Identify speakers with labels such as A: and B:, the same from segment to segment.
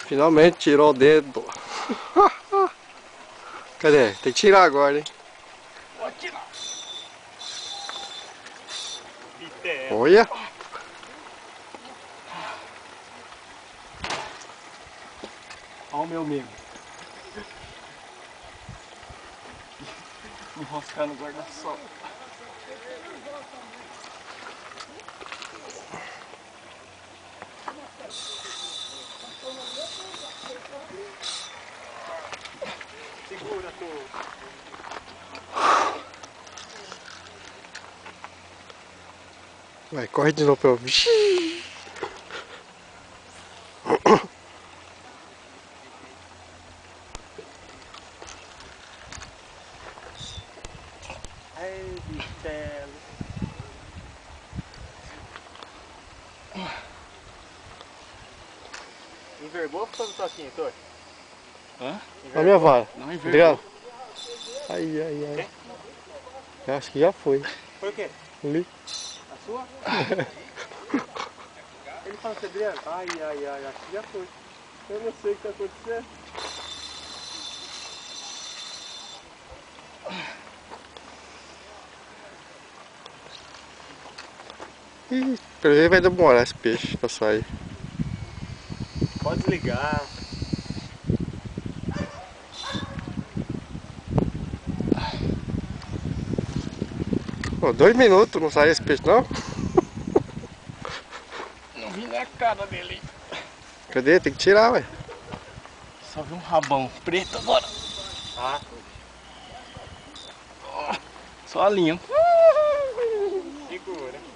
A: Finalmente tirou o dedo. Cadê? Tem que tirar agora, hein?
B: Pode tirar.
A: Olha.
B: Olha o meu amigo. Enroscar no guarda-sol. Segura, tu.
A: Vai, corre de novo pra eu. Vixi.
B: Ai, Vitelo. Envergou ou ficou no toquinho, Tô? Hã?
A: Olha a minha vara.
B: Não envergou.
A: Ai, ai, ai. Eu acho que já foi.
B: Foi o quê?
A: Ali.
B: A sua? Ele fala, Adriano, ai, acho que já foi. Eu não sei o que está acontecendo.
A: Ih, pelo jeito vai demorar esse peixe pra sair.
B: Pode desligar.
A: Pô, 2 minutos não sai esse peixe não?
B: Não vi na cara dele.
A: Cadê? Tem que tirar, ué.
B: Só vi um rabão preto agora. Ah, só a linha. Segura.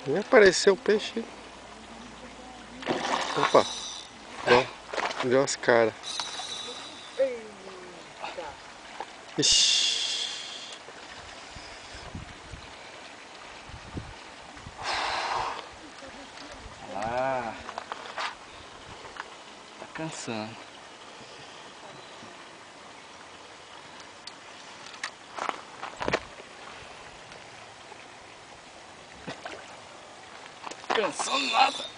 A: Nem apareceu o peixe. Opa. Deu as caras. Ixi.
B: Ah, tá cansando. Cansando nada.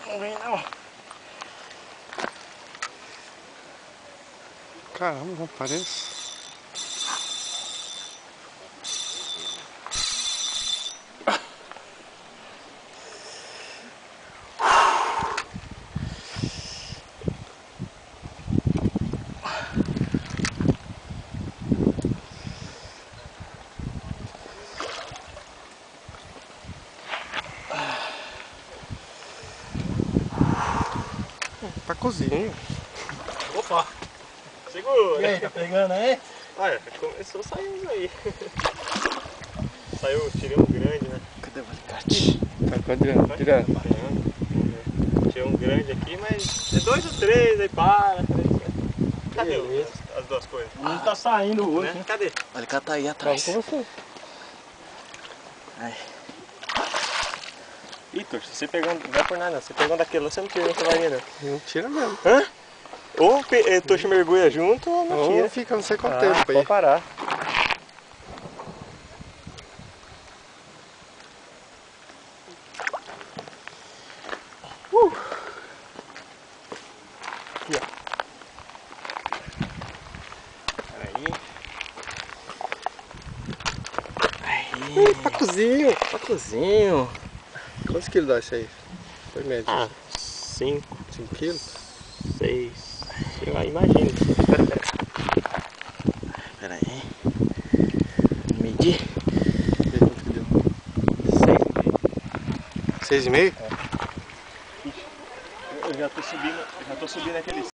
B: Não vem não.
A: Caramba, não aparece. Pra cozinha.
B: Opa! Segura!
C: E aí, tá pegando aí?
B: Olha, começou a sair uns aí. Saiu, tirei um grande, né?
C: Cadê o alicate?
A: Tá tirando.
B: Tirei um grande aqui, mas é 2 ou 3, aí para. Cadê as duas coisas?
C: Não tá saindo hoje, né?
B: Cadê?
C: O alicate tá aí atrás.
A: Vamos com você.
C: Ai.
B: Vitor, se você pegando, não vai por nada, você pegando daquele lá, você não tira outra varinha não.
A: Não tira mesmo.
B: Hã? Ou Tocha mergulha junto ou não
A: Ou
B: tira.
A: fica não sei quanto tempo aí.
B: Pode parar. Aqui, ó. Peraí.
A: Pacozinho.
B: Pacozinho.
A: Quantos quilos dá isso aí? Foi médio.
B: Ah, 5,
A: 5 quilos?
B: 6. Sei lá, imagina.
C: Pera aí. Medir.
A: Vê quanto que deu.
B: 6,5.
A: 6,5?
B: Eu já tô subindo aquele